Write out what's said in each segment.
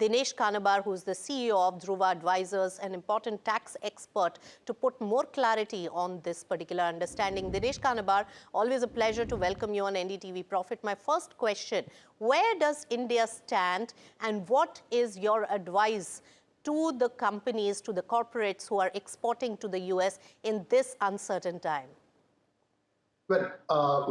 Dinesh Kanabar, who is the CEO of Dhruva Advisors, an important tax expert, to put more clarity on this particular understanding. Dinesh Kanabar, always a pleasure to welcome you on NDTV Profit. My first question, where does India stand and what is your advice to the companies, to the corporates who are exporting to the US in this uncertain time? Well,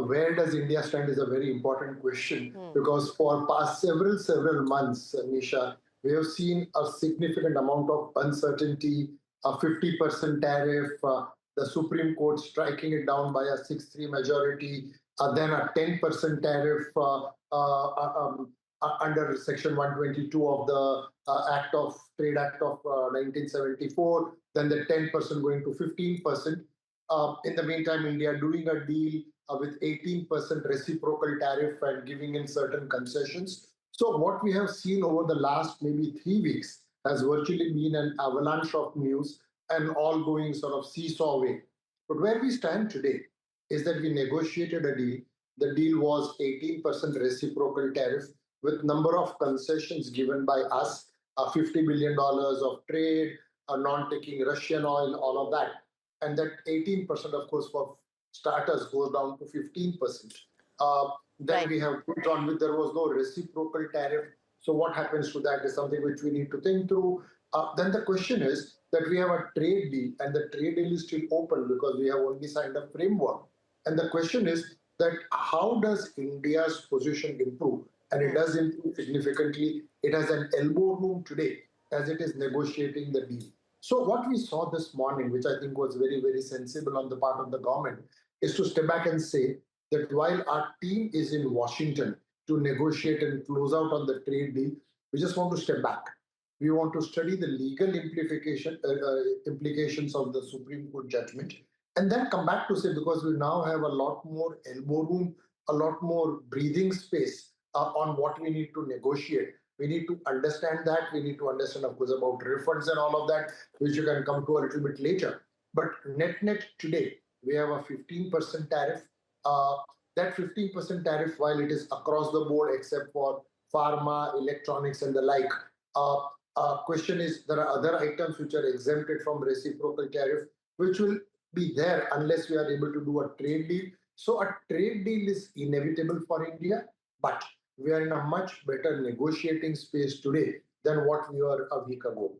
where does India stand is a very important question because for past several months, Nisha, we have seen a significant amount of uncertainty, a 50% tariff, the Supreme Court striking it down by a 6-3 majority, then a 10% tariff under Section 122 of the Trade Act of 1974, then the 10% going to 15%. In the meantime, India doing a deal with 18% reciprocal tariff and giving in certain concessions. So what we have seen over the last maybe 3 weeks has virtually been an avalanche of news and all going sort of seesaw way. But where we stand today is that we negotiated a deal. The deal was 18% reciprocal tariff with number of concessions given by us, $50 billion of trade, non-taking Russian oil, all of that. And that 18%, of course, for starters goes down to 15%. Then we have put on with there was no reciprocal tariff. So what happens to that is something which we need to think through. Then the question is that we have a trade deal and the trade deal is still open because we have only signed a framework. And the question is that how does India's position improve? And it does improve significantly. It has an elbow room today as it is negotiating the deal. So what we saw this morning, which I think was very sensible on the part of the government, is to step back and say that while our team is in Washington to negotiate and close out on the trade deal, we just want to step back. We want to study the legal implications of the Supreme Court judgment and then come back to say, because we now have a lot more elbow room, a lot more breathing space on what we need to negotiate. We need to understand that. We need to understand, of course, about refunds and all of that, which you can come to a little bit later. But net today, we have a 15% tariff. That 15% tariff, while it is across the board except for pharma, electronics, and the like, question is there are other items which are exempted from reciprocal tariff, which will be there unless we are able to do a trade deal. So a trade deal is inevitable for India, but we are in a much better negotiating space today than what we were a week ago.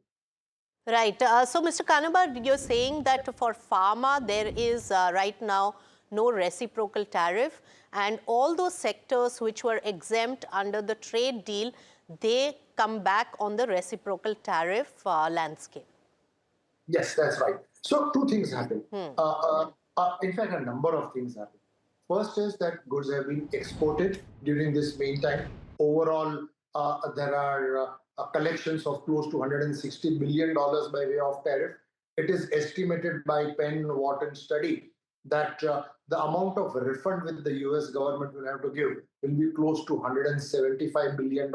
Right. So, Mr. Kanabar, you're saying that for pharma, there is right now no reciprocal tariff, and all those sectors which were exempt under the trade deal, they come back on the reciprocal tariff landscape. Yes, that's right. So, two things happen. In fact, a number of things happen. First is that goods have been exported during this meantime. Overall, there are collections of close to $160 billion by way of tariff. It is estimated by Penn, Watt and Study that the amount of refund which the US government will have to give will be close to $175 billion.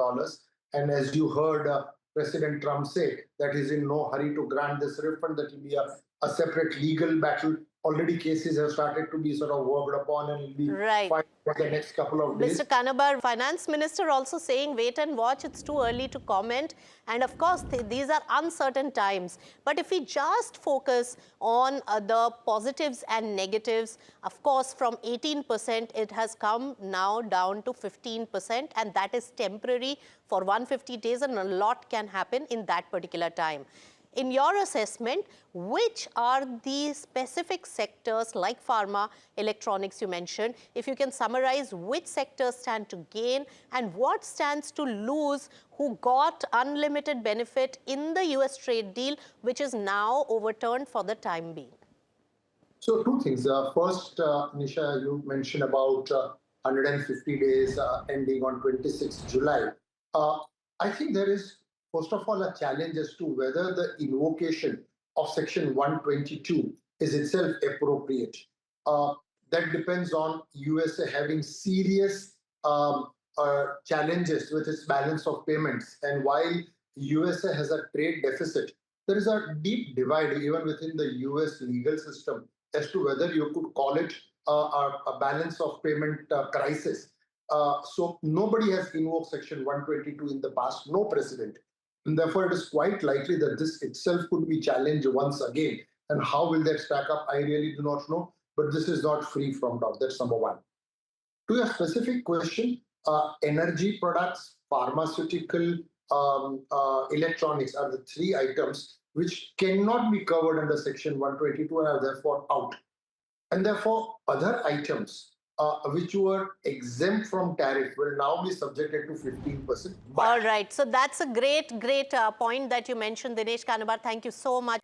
And as you heard President Trump say that he's in no hurry to grant this refund, that will be a separate legal battle. Already cases have started to be sort of worked upon and will be filed for the next couple of days. Mr. Kanabar, Finance Minister also saying wait and watch, it's too early to comment. And of course, these are uncertain times. But if we just focus on the positives and negatives, of course, from 18%, it has come now down to 15%. And that is temporary for 150 days and a lot can happen in that particular time. In your assessment, which are the specific sectors like pharma, electronics you mentioned, if you can summarize which sectors stand to gain and what stands to lose who got unlimited benefit in the US trade deal, which is now overturned for the time being? So two things. First, Nisha, you mentioned about 150 days ending on 26th July. I think there is, first of all, a challenge as to whether the invocation of Section 122 is itself appropriate. That depends on USA having serious challenges with its balance of payments. And while USA has a trade deficit, there is a deep divide even within the US legal system as to whether you could call it a balance of payment crisis. So nobody has invoked Section 122 in the past, no precedent. And therefore, it is quite likely that this itself could be challenged once again. And how will that stack up? I really do not know. But this is not free from doubt. That's number one. To your specific question, energy products, pharmaceutical, electronics are the three items which cannot be covered under Section 122 and are therefore out. And therefore, other items which were exempt from tariff will now be subjected to 15%. All right. So that's a great point that you mentioned, Dinesh Kanabar. Thank you so much.